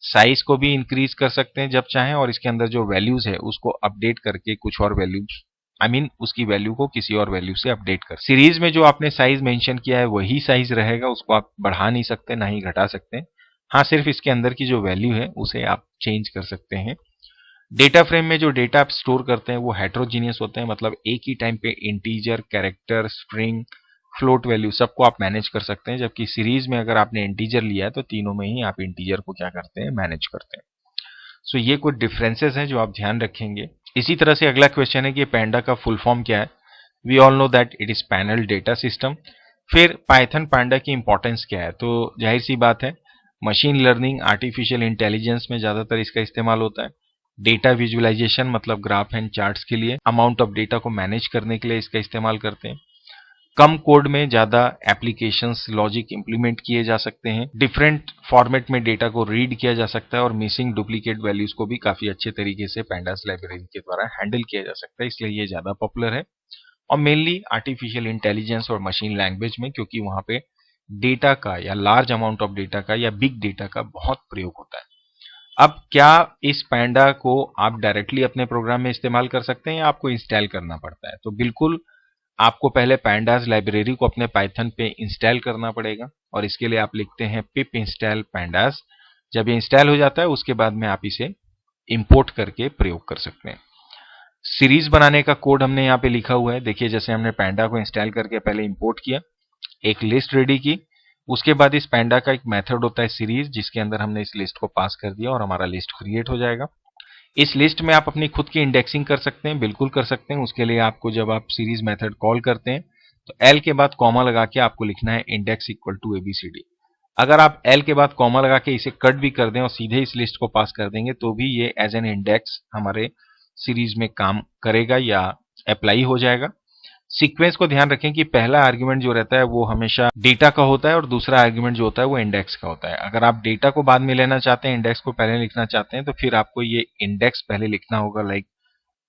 साइज को भी इंक्रीज कर सकते हैं जब चाहें, और इसके अंदर जो वैल्यूज है उसको अपडेट करके कुछ और वैल्यूज उसकी वैल्यू को किसी और वैल्यू से अपडेट कर। सीरीज में जो आपने साइज मेंशन किया है वही साइज रहेगा, उसको आप बढ़ा नहीं सकते ना ही घटा सकते। हाँ, सिर्फ इसके अंदर की जो वैल्यू है उसे आप चेंज कर सकते हैं। डेटा फ्रेम में जो डेटा आप स्टोर करते हैं वो हेट्रोजीनियस होते हैं, मतलब एक ही टाइम पे integer, character, string, float value सबको आप मैनेज कर सकते हैं, जबकि सीरीज में अगर आपने इंटीजर लिया है तो तीनों में ही आप इंटीजर को क्या करते हैं, मैनेज करते हैं। सो ये कुछ डिफरेंसेस हैं जो आप ध्यान रखेंगे। इसी तरह से अगला क्वेश्चन है कि पैंडा का फुल फॉर्म क्या है। We all know that it is panel data system. फिर पाइथन पैंडा की इंपॉर्टेंस क्या है, तो जाहिर सी बात है मशीन लर्निंग, आर्टिफिशियल इंटेलिजेंस में ज्यादातर इसका इस्तेमाल होता है। डेटा विजुअलाइजेशन मतलब ग्राफ एंड चार्ट्स के लिए, अमाउंट ऑफ डेटा को मैनेज करने के लिए इसका इस्तेमाल करते हैं। कम कोड में ज्यादा एप्लीकेशंस, लॉजिक इंप्लीमेंट किए जा सकते हैं। डिफरेंट फॉर्मेट में डेटा को रीड किया जा सकता है और मिसिंग डुप्लीकेट वैल्यूज को भी काफी अच्छे तरीके से पैंडास लाइब्रेरी के द्वारा हैंडल किया जा सकता है, इसलिए ये ज्यादा पॉपुलर है। और मेनली आर्टिफिशियल इंटेलिजेंस और मशीन लैंग्वेज में, क्योंकि वहां पे डेटा का या लार्ज अमाउंट ऑफ डेटा का या बिग डेटा का बहुत प्रयोग होता है। अब क्या इस पैंडा को आप डायरेक्टली अपने प्रोग्राम में इस्तेमाल कर सकते हैं या आपको इंस्टॉल करना पड़ता है, तो बिल्कुल आपको पहले पैंडास लाइब्रेरी को अपने पाइथन पे इंस्टॉल करना पड़ेगा, और इसके लिए आप लिखते हैं पिप इंस्टॉल पैंडास। जब ये इंस्टॉल हो जाता है उसके बाद में आप इसे इंपोर्ट करके प्रयोग कर सकते हैं। सीरीज बनाने का कोड हमने यहाँ पे लिखा हुआ है, देखिए जैसे हमने पैंडा को इंस्टॉल करके पहले इंपोर्ट किया, एक लिस्ट रेडी की, उसके बाद इस पैंडा का एक मेथड होता है सीरीज, जिसके अंदर हमने इस लिस्ट को पास कर दिया और हमारा लिस्ट क्रिएट हो जाएगा। इस लिस्ट में आप अपनी खुद की इंडेक्सिंग कर सकते हैं, बिल्कुल कर सकते हैं। उसके लिए आपको जब आप सीरीज मेथड कॉल करते हैं तो एल के बाद कॉमा लगा के आपको लिखना है इंडेक्स इक्वल टू एबीसीडी। अगर आप एल के बाद कॉमा लगा के इसे कट भी कर दें और सीधे इस लिस्ट को पास कर देंगे तो भी ये एज एन इंडेक्स हमारे सीरीज में काम करेगा या अप्लाई हो जाएगा। सीक्वेंस को ध्यान रखें कि पहला आर्ग्यूमेंट जो रहता है वो हमेशा डेटा का होता है और दूसरा आर्ग्यूमेंट जो होता है वो इंडेक्स का होता है। अगर आप डेटा को बाद में लेना चाहते हैं, इंडेक्स को पहले लिखना चाहते हैं, तो फिर आपको ये इंडेक्स पहले लिखना होगा, लाइक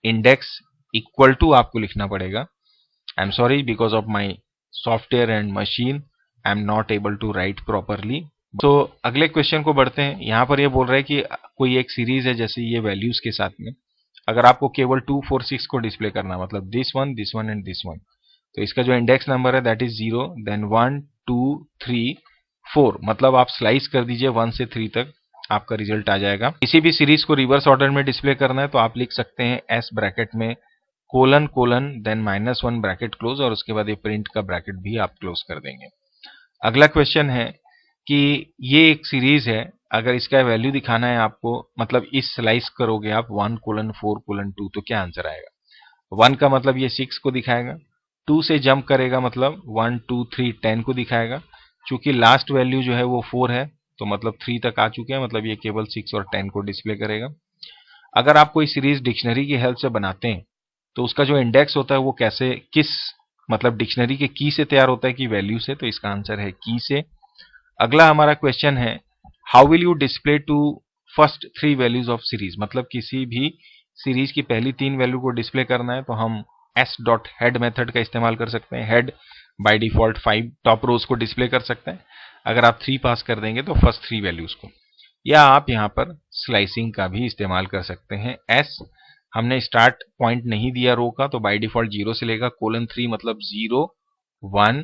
इंडेक्स इक्वल टू आपको लिखना पड़ेगा। I am sorry, because of my software and machine I am not able to write properly. तो अगले क्वेश्चन को बढ़ते हैं। यहाँ पर ये बोल रहा है कि कोई एक सीरीज है, जैसे ये वैल्यूज के साथ में अगर आपको केवल 2, 4, 6 को डिस्प्ले करना, मतलब this one and this one, तो इसका जो इंडेक्स नंबर है दैट इज 0, देन 1, 2, 3, 4, मतलब आप स्लाइस कर दीजिए 1 से 3 तक, आपका रिजल्ट आ जाएगा। किसी भी सीरीज को रिवर्स ऑर्डर में डिस्प्ले करना है तो आप लिख सकते हैं एस ब्रैकेट में colon colon then -1 bracket close, और उसके बाद ये प्रिंट का ब्रैकेट भी आप क्लोज कर देंगे। अगला क्वेश्चन है कि ये एक सीरीज है, अगर इसका वैल्यू दिखाना है आपको, मतलब इस स्लाइस करोगे आप 1:4:2, तो क्या आंसर आएगा। 1 का मतलब ये 6 को दिखाएगा, 2 से जंप करेगा मतलब 1, 2, 3, 10 को दिखाएगा। चूंकि लास्ट वैल्यू जो है वो 4 है तो मतलब 3 तक आ चुके हैं, मतलब ये केवल 6 और 10 को डिस्प्ले करेगा। अगर आप कोई सीरीज डिक्शनरी की हेल्प से बनाते हैं तो उसका जो इंडेक्स होता है वो कैसे, किस मतलब डिक्शनरी के की से तैयार होता है कि वैल्यू से, तो इसका आंसर है की से। अगला हमारा क्वेश्चन है how will you display to first 3 values of series, मतलब किसी भी सीरीज की पहली 3 वैल्यू को डिस्प्ले करना है तो हम एस डॉट हेड मेथड का इस्तेमाल कर सकते हैं। हेड बाय डिफॉल्ट 5 टॉप रोज को डिस्प्ले कर सकते हैं, अगर आप 3 पास कर देंगे तो फर्स्ट 3 वैल्यूज को, या आप यहां पर स्लाइसिंग का भी इस्तेमाल कर सकते हैं। एस हमने स्टार्ट पॉइंट नहीं दिया रो का, तो बाय डिफॉल्ट 0 से लेगा :3 मतलब 0, 1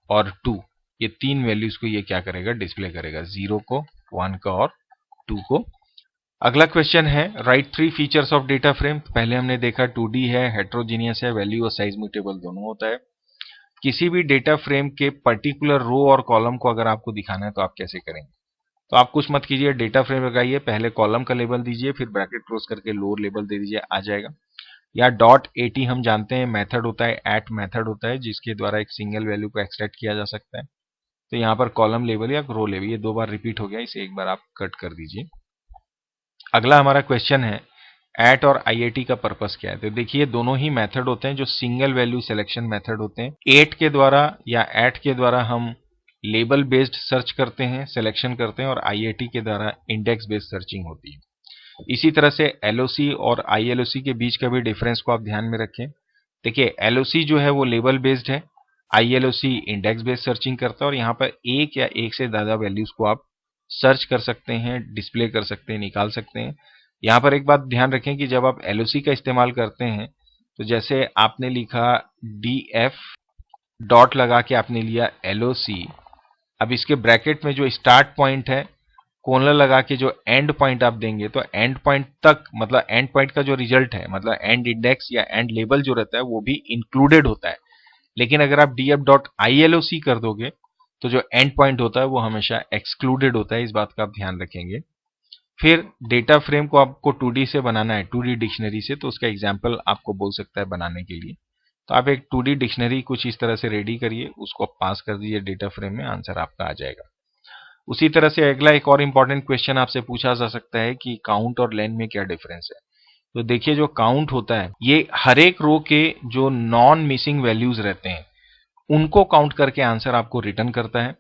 और 2, ये 3 वैल्यूज को ये क्या करेगा, डिस्प्ले करेगा, 0 को, 1 का और 2 को। अगला क्वेश्चन है right 3 features of data frame. पहले हमने देखा 2D है, हेट्रोजीनियस है, वैल्यू और साइज म्यूटेबल दोनों होता है। किसी भी डेटा फ्रेम के पर्टिकुलर रो और कॉलम को अगर आपको दिखाना है तो आप कैसे करेंगे, तो आप कुछ मत कीजिए, डेटा फ्रेम लगाइए, पहले कॉलम का लेबल दीजिए, फिर ब्रैकेट क्लोज करके लोअर लेबल दे दीजिए, आ जाएगा। या .at हम जानते हैं मेथड होता है, एट मेथड होता है, जिसके द्वारा एक सिंगल वैल्यू को एक्सट्रैक्ट किया जा सकता है। तो यहाँ पर कॉलम लेवल या रो लेवल ये 2 बार रिपीट हो गया, इसे एक बार आप कट कर दीजिए। अगला हमारा क्वेश्चन है एट और IAT का पर्पस क्या है, तो देखिए दोनों ही मेथड होते हैं जो सिंगल वैल्यू सिलेक्शन मेथड होते हैं। एट के द्वारा या एट के द्वारा हम लेबल बेस्ड सर्च करते हैं, सिलेक्शन करते हैं, और IIT के द्वारा इंडेक्स बेस्ड सर्चिंग होती है। इसी तरह से LOC और ILOC के बीच का भी डिफरेंस को आप ध्यान में रखें। देखिए LOC जो है वो लेबल बेस्ड है, ILOC इंडेक्स बेस्ड सर्चिंग करता है, और यहाँ पर एक या एक से ज्यादा वैल्यूज को आप सर्च कर सकते हैं, डिस्प्ले कर सकते हैं, निकाल सकते हैं। यहाँ पर एक बात ध्यान रखें कि जब आप LOC का इस्तेमाल करते हैं तो जैसे आपने लिखा DF डॉट लगा के आपने लिया LOC, अब इसके ब्रैकेट में जो स्टार्ट पॉइंट है कोलर लगा के जो एंड पॉइंट आप देंगे तो एंड पॉइंट तक, मतलब एंड पॉइंट का जो रिजल्ट है, मतलब एंड इंडेक्स या एंड लेबल जो रहता है वो भी इंक्लूडेड होता है। लेकिन अगर आप df.iloc कर दोगे तो जो एंड पॉइंट होता है वो हमेशा एक्सक्लूडेड होता है, इस बात का आप ध्यान रखेंगे। फिर डेटा फ्रेम को आपको 2D से बनाना है, 2D डिक्शनरी से, तो उसका एग्जाम्पल आपको बोल सकता है बनाने के लिए। तो आप एक 2D डिक्शनरी कुछ इस तरह से रेडी करिए, उसको पास कर दीजिए डेटा फ्रेम में, आंसर आपका आ जाएगा। उसी तरह से अगला एक और इंपॉर्टेंट क्वेश्चन आपसे पूछा जा सकता है कि काउंट और लेन में क्या डिफरेंस है। तो देखिए जो काउंट होता है ये हर एक रो के जो नॉन मिसिंग वैल्यूज रहते हैं उनको काउंट करके आंसर आपको रिटर्न करता है,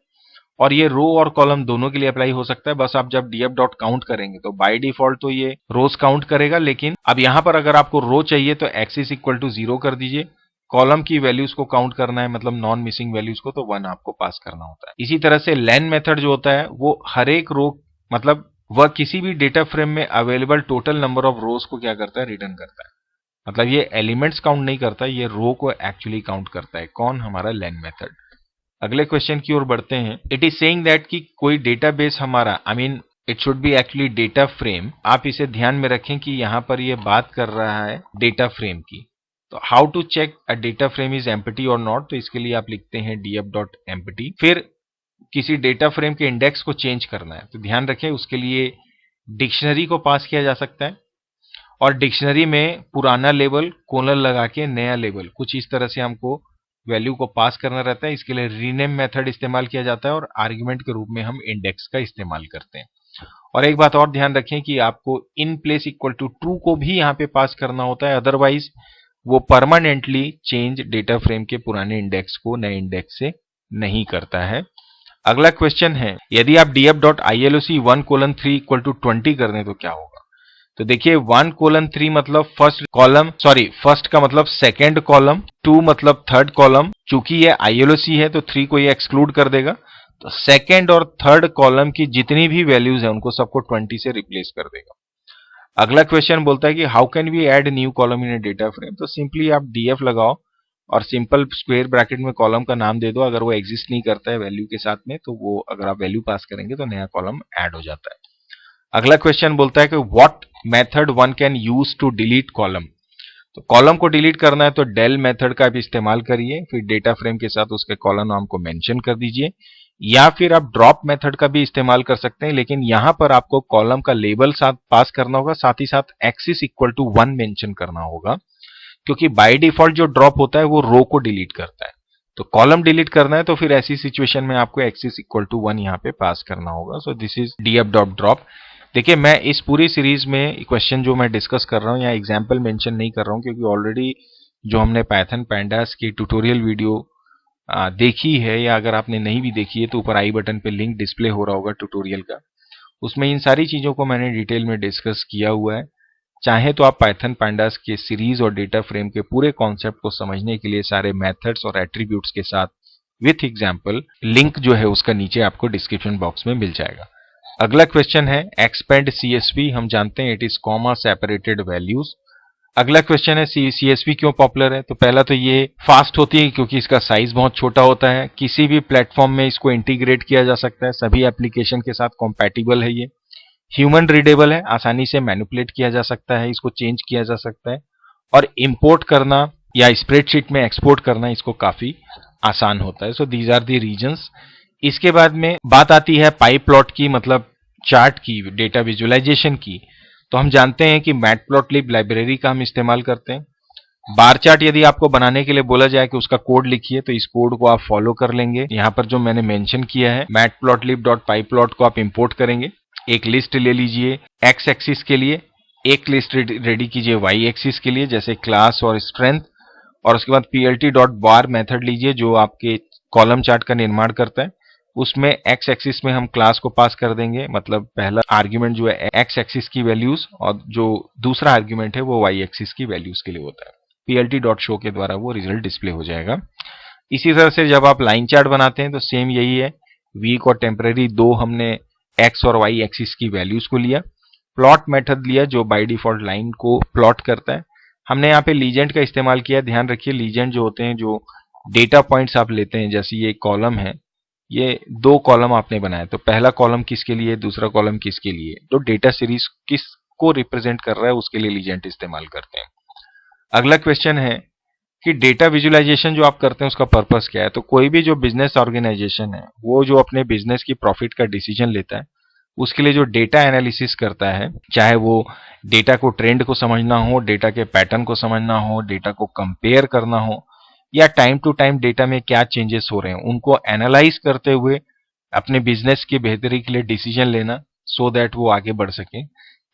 और ये रो और कॉलम दोनों के लिए अप्लाई हो सकता है। बस आप जब df डॉट काउंट करेंगे तो बाय डिफॉल्ट तो ये रोज काउंट करेगा, लेकिन अब यहां पर अगर आपको रो चाहिए तो एक्सिस इक्वल टू 0 कर दीजिए, कॉलम की वैल्यूज को काउंट करना है, मतलब नॉन मिसिंग वैल्यूज को, तो 1 आपको पास करना होता है। इसी तरह से लेन मेथड जो होता है वो हर एक रो, मतलब वह किसी भी डेटा फ्रेम में अवेलेबल टोटल नंबर ऑफ रोज को क्या करता है, रिटर्न करता है। मतलब ये एलिमेंट्स काउंट नहीं करता, ये रो को एक्चुअली काउंट करता है। कौन? हमारा लेन मेथड। अगले क्वेश्चन की ओर बढ़ते हैं। इट इज सेइंग दैट कि कोई डेटाबेस हमारा, I mean it should be actually data frame. आप इसे ध्यान में रखें कि यहां पर ये बात कर रहा है डेटा फ्रेम की। तो how to check a data frame is empty और नॉट, तो इसके लिए आप लिखते हैं df.empty। फिर किसी डेटा फ्रेम के इंडेक्स को चेंज करना है तो ध्यान रखें उसके लिए डिक्शनरी को पास किया जा सकता है, और डिक्शनरी में पुराना लेबल कोलन लगा के नया लेबल, कुछ इस तरह से हमको वैल्यू को पास करना रहता है। इसके लिए रीनेम मेथड इस्तेमाल किया जाता है, और आर्ग्यूमेंट के रूप में हम इंडेक्स का इस्तेमाल करते हैं। और एक बात और ध्यान रखें कि आपको in place equal to true को भी यहाँ पे पास करना होता है, अदरवाइज वो परमानेंटली चेंज डेटा फ्रेम के पुराने इंडेक्स को नए इंडेक्स से नहीं करता है। अगला क्वेश्चन है, यदि आप df.iloc 1:3 इक्वल टू 20 कर दें तो क्या होगा। तो देखिए 1:3 मतलब फर्स्ट कॉलम, सॉरी फर्स्ट का मतलब सेकेंड कॉलम, 2 मतलब थर्ड कॉलम। चूंकि ये ILOC है तो 3 को ये एक्सक्लूड कर देगा, तो सेकेंड और थर्ड कॉलम की जितनी भी वैल्यूज है उनको सबको 20 से रिप्लेस कर देगा। अगला क्वेश्चन बोलता है कि how can we add new column in a data frame. तो सिंपली आप DF लगाओ और सिंपल स्क्वायर ब्रैकेट में कॉलम का नाम दे दो। अगर वो एग्जिस्ट नहीं करता है वैल्यू के साथ में तो वो, अगर आप वैल्यू पास करेंगे तो नया कॉलम ऐड हो जाता है। अगला क्वेश्चन बोलता है कि what method one can use to delete column. तो कॉलम को डिलीट करना है तो डेल मेथड का भी इस्तेमाल करिए, फिर डेटा फ्रेम के साथ उसके कॉलम नाम को मेंशन कर दीजिए, या फिर आप ड्रॉप मेथड का भी इस्तेमाल कर सकते हैं, लेकिन यहां पर आपको कॉलम का लेबल साथ पास करना होगा, साथ ही साथ एक्सिस इक्वल टू 1 मेंशन करना होगा, क्योंकि बाय डिफॉल्ट जो ड्रॉप होता है वो रो को डिलीट करता है। तो कॉलम डिलीट करना है तो फिर ऐसी सिचुएशन में आपको एक्सिस इक्वल टू 1 यहाँ पे पास करना होगा। सो दिस इज df.drop। देखिए मैं इस पूरी सीरीज में क्वेश्चन जो मैं डिस्कस कर रहा हूँ या एग्जाम्पल मेंशन नहीं कर रहा हूँ, क्योंकि ऑलरेडी जो हमने पाइथन पैंडास की ट्यूटोरियल वीडियो देखी है, या अगर आपने नहीं भी देखी है तो ऊपर आई बटन पे लिंक डिस्प्ले हो रहा होगा ट्यूटोरियल का, उसमें इन सारी चीजों को मैंने डिटेल में डिस्कस किया हुआ है। चाहे तो आप पाइथन पैंडास के सीरीज और डेटा फ्रेम के पूरे कॉन्सेप्ट को समझने के लिए सारे मेथड्स और एट्रीब्यूट्स के साथ विथ एग्जाम्पल लिंक जो है उसका नीचे आपको डिस्क्रिप्शन बॉक्स में मिल जाएगा। अगला क्वेश्चन है एक्सपेंड CSV। हम जानते हैं it is comma separated values. अगला क्वेश्चन है CSV क्यों पॉपुलर है। तो पहला तो ये फास्ट होती है क्योंकि इसका साइज बहुत छोटा होता है, किसी भी प्लेटफॉर्म में इसको इंटीग्रेट किया जा सकता है, सभी एप्लीकेशन के साथ कॉम्पैटिबल है, ये ह्यूमन रीडेबल है, आसानी से मैनिपुलेट किया जा सकता है, इसको चेंज किया जा सकता है, और इंपोर्ट करना या स्प्रेडशीट में एक्सपोर्ट करना इसको काफी आसान होता है। So these are the reasons. इसके बाद में बात आती है पाई प्लॉट की, मतलब चार्ट की, डेटा विजुअलाइजेशन की। तो हम जानते हैं कि मैटप्लॉटलिब लाइब्रेरी का हम इस्तेमाल करते हैं। बार चार्ट यदि आपको बनाने के लिए बोला जाए कि उसका कोड लिखिए तो इस कोड को आप फॉलो कर लेंगे। यहाँ पर जो मैंने मेंशन किया है matplotlib.pyplot को आप इंपोर्ट करेंगे, एक लिस्ट ले लीजिए एक्स एक्सिस के लिए, एक लिस्ट रेडी कीजिए वाई एक्सिस के लिए जैसे क्लास और स्ट्रेंथ, और उसके बाद plt.bar मेथड लीजिए जो आपके कॉलम चार्ट का निर्माण करता है, उसमें एक्स एक्सिस में हम क्लास को पास कर देंगे, मतलब पहला आर्ग्यूमेंट जो है एक्स एक्सिस की वैल्यूज और जो दूसरा आर्ग्यूमेंट है वो वाई एक्सिस की वैल्यूज के लिए होता है। plt डॉट शो के द्वारा वो रिजल्ट डिस्प्ले हो जाएगा। इसी तरह से जब आप लाइन चार्ट बनाते हैं तो सेम यही है, वीक और टेम्परेरी दो हमने एक्स और वाई एक्सिस की वैल्यूज को लिया, प्लॉट मेथड लिया जो बाय डिफॉल्ट लाइन को प्लॉट करता है। हमने यहाँ पे लीजेंड का इस्तेमाल किया। ध्यान रखिए लीजेंड जो होते हैं, जो डेटा पॉइंट्स आप लेते हैं, जैसे ये कॉलम है, ये दो कॉलम आपने बनाए, तो पहला कॉलम किसके लिए, दूसरा कॉलम किसके लिए, तो डेटा सीरीज किसको रिप्रेजेंट कर रहा है उसके लिए लीजेंड इस्तेमाल करते हैं। अगला क्वेश्चन है कि डेटा विजुअलाइजेशन जो आप करते हैं उसका पर्पस क्या है। तो कोई भी जो बिजनेस ऑर्गेनाइजेशन है वो जो अपने बिजनेस की प्रॉफिट का डिसीजन लेता है उसके लिए जो डेटा एनालिसिस करता है, चाहे वो डेटा को ट्रेंड को समझना हो, डेटा के पैटर्न को समझना हो, डेटा को कंपेयर करना हो, या टाइम टू टाइम डेटा में क्या चेंजेस हो रहे हैं उनको एनालाइज करते हुए अपने बिजनेस की बेहतरी के लिए डिसीजन लेना, सो दैट वो आगे बढ़ सके,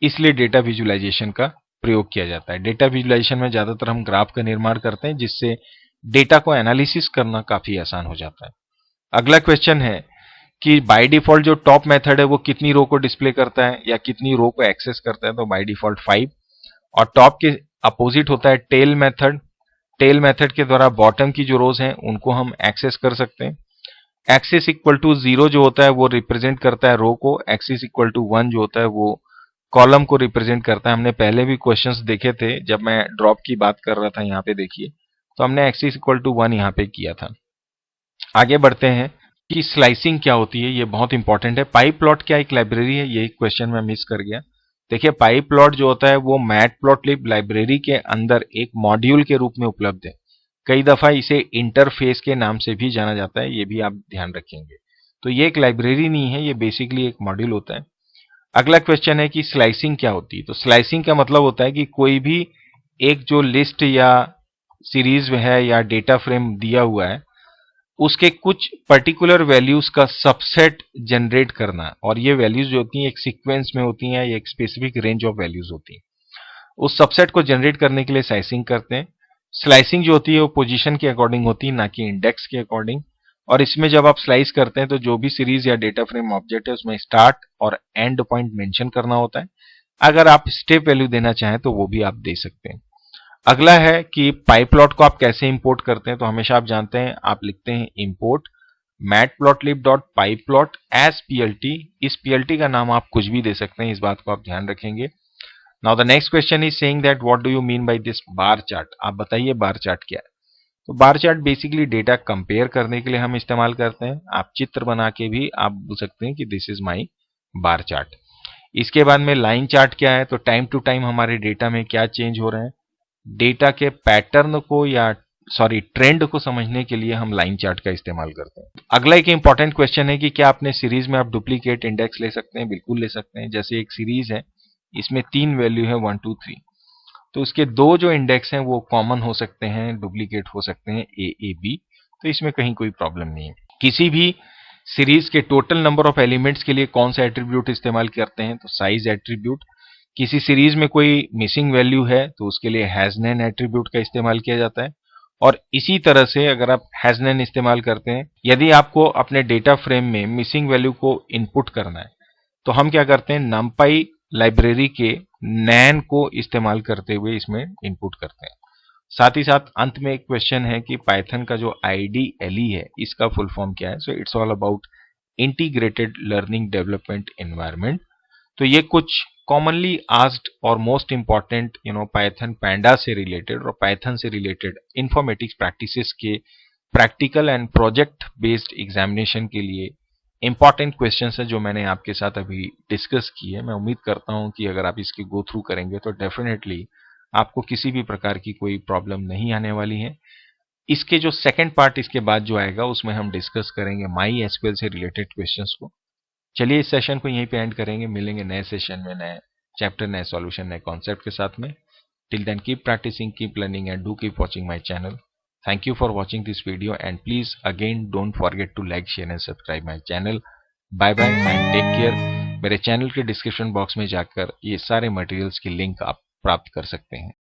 इसलिए डेटा विजुअलाइजेशन का प्रयोग किया जाता है। डेटा विजुअलाइजेशन में ज्यादातर हम ग्राफ का निर्माण करते हैं जिससे डेटा को एनालिसिस करना काफी आसान हो जाता है। अगला क्वेश्चन है कि बाय डिफॉल्ट जो टॉप मेथड है वो कितनी रो को डिस्प्ले करता है या कितनी रो को एक्सेस करता है, तो बाय डिफॉल्ट 5, और टॉप के अपोजिट होता है टेल मेथड। टेल मेथड के द्वारा बॉटम की जो रोज हैं उनको हम एक्सेस कर सकते हैं। एक्सिस इक्वल टू 0 जो होता है वो रिप्रेजेंट करता है रो को, एक्सिस इक्वल टू 1 जो होता है वो कॉलम को रिप्रेजेंट करता है। हमने पहले भी क्वेश्चंस देखे थे जब मैं ड्रॉप की बात कर रहा था, यहाँ पे देखिए, तो हमने एक्सिस इक्वल टू 1 यहाँ पे किया था। आगे बढ़ते हैं कि स्लाइसिंग क्या होती है, ये बहुत इंपॉर्टेंट है। पाई प्लॉट क्या एक लाइब्रेरी है, ये क्वेश्चन में मिस कर गया। देखिए पाई प्लॉट जो होता है वो मैटप्लॉटलिब लाइब्रेरी के अंदर एक मॉड्यूल के रूप में उपलब्ध है। कई दफा इसे इंटरफेस के नाम से भी जाना जाता है, ये भी आप ध्यान रखेंगे। तो ये एक लाइब्रेरी नहीं है, ये बेसिकली एक मॉड्यूल होता है। अगला क्वेश्चन है कि स्लाइसिंग क्या होती है। तो स्लाइसिंग का मतलब होता है कि कोई भी एक जो लिस्ट या सीरीज में है या डेटा फ्रेम दिया हुआ है उसके कुछ पर्टिकुलर वैल्यूज का सबसेट जनरेट करना, और ये वैल्यूज जो होती हैं एक सीक्वेंस में होती हैं या एक स्पेसिफिक रेंज ऑफ वैल्यूज होती हैं, उस सबसेट को जनरेट करने के लिए स्लाइसिंग करते हैं। स्लाइसिंग जो होती है वो पोजीशन के अकॉर्डिंग होती है, ना कि इंडेक्स के अकॉर्डिंग। और इसमें जब आप स्लाइस करते हैं तो जो भी सीरीज या डेटा फ्रेम ऑब्जेक्ट है उसमें स्टार्ट और एंड पॉइंट मेंशन करना होता है। अगर आप स्टेप वैल्यू देना चाहें तो वो भी आप दे सकते हैं। अगला है कि पाई प्लॉट को आप कैसे इंपोर्ट करते हैं। तो हमेशा आप जानते हैं, आप लिखते हैं इंपोर्ट matplotlib.pyplot एज plt। इस plt का नाम आप कुछ भी दे सकते हैं, इस बात को आप ध्यान रखेंगे। Now the next question is saying that what do you mean by this bar chart. आप बताइए बार चार्ट क्या है। तो bar chart basically data compare करने के लिए हम इस्तेमाल करते हैं। आप चित्र बना के भी आप बोल सकते हैं कि this is my bar chart. इसके बाद में लाइन चार्ट क्या है। तो टाइम टू टाइम हमारे डेटा में क्या चेंज हो रहे हैं, डेटा के पैटर्न को या ट्रेंड को समझने के लिए हम लाइन चार्ट का इस्तेमाल करते हैं। अगला एक इंपॉर्टेंट क्वेश्चन है कि क्या अपने सीरीज में आप डुप्लीकेट इंडेक्स ले सकते हैं। बिल्कुल ले सकते हैं। जैसे एक सीरीज है, इसमें 3 वैल्यू है 1 2 3, तो उसके दो जो इंडेक्स हैं वो कॉमन हो सकते हैं, डुप्लीकेट हो सकते हैं ए बी, तो इसमें कहीं कोई प्रॉब्लम नहीं है। किसी भी सीरीज के टोटल नंबर ऑफ एलिमेंट्स के लिए कौन सा एट्रीब्यूट इस्तेमाल करते हैं, तो साइज एट्रीब्यूट। किसी सीरीज में कोई मिसिंग वैल्यू है तो उसके लिए हैजनेन एट्रीब्यूट का इस्तेमाल किया जाता है। और इसी तरह से अगर आप हैजनेन इस्तेमाल करते हैं, यदि आपको अपने डेटा फ्रेम में मिसिंग वैल्यू को इनपुट करना है तो हम क्या करते हैं, numpy लाइब्रेरी के नैन को इस्तेमाल करते हुए इसमें इनपुट करते हैं। साथ ही साथ अंत में एक क्वेश्चन है कि पाइथन का जो IDLE है इसका फुल फॉर्म क्या है। So it's all about integrated learning development environment. तो ये कुछ कॉमनली आस्क्ड और मोस्ट इंपॉर्टेंट पाइथन पैंडा से रिलेटेड और पाइथन से रिलेटेड इंफॉर्मेटिक्स प्रैक्टिसेस के practical and project based examination के लिए इंपॉर्टेंट क्वेश्चंस है जो मैंने आपके साथ अभी डिस्कस किए। मैं उम्मीद करता हूं कि अगर आप इसकी गो थ्रू करेंगे तो डेफिनेटली आपको किसी भी प्रकार की कोई प्रॉब्लम नहीं आने वाली है। इसके जो सेकंड पार्ट इसके बाद जो आएगा उसमें हम डिस्कस करेंगे माई एसक्यूएल से रिलेटेड क्वेश्चंस को। चलिए इस सेशन को यहीं पे एंड करेंगे, मिलेंगे नए सेशन में, नए चैप्टर, नए सॉल्यूशन, नए कॉन्सेप्ट के साथ में। Till then keep practicing, keep learning and do keep watching my channel. Thank you for watching this video and please again don't forget to like, share and subscribe my channel. Bye bye and take care. मेरे channel के description box में जाकर ये सारे materials की link आप प्राप्त कर सकते हैं।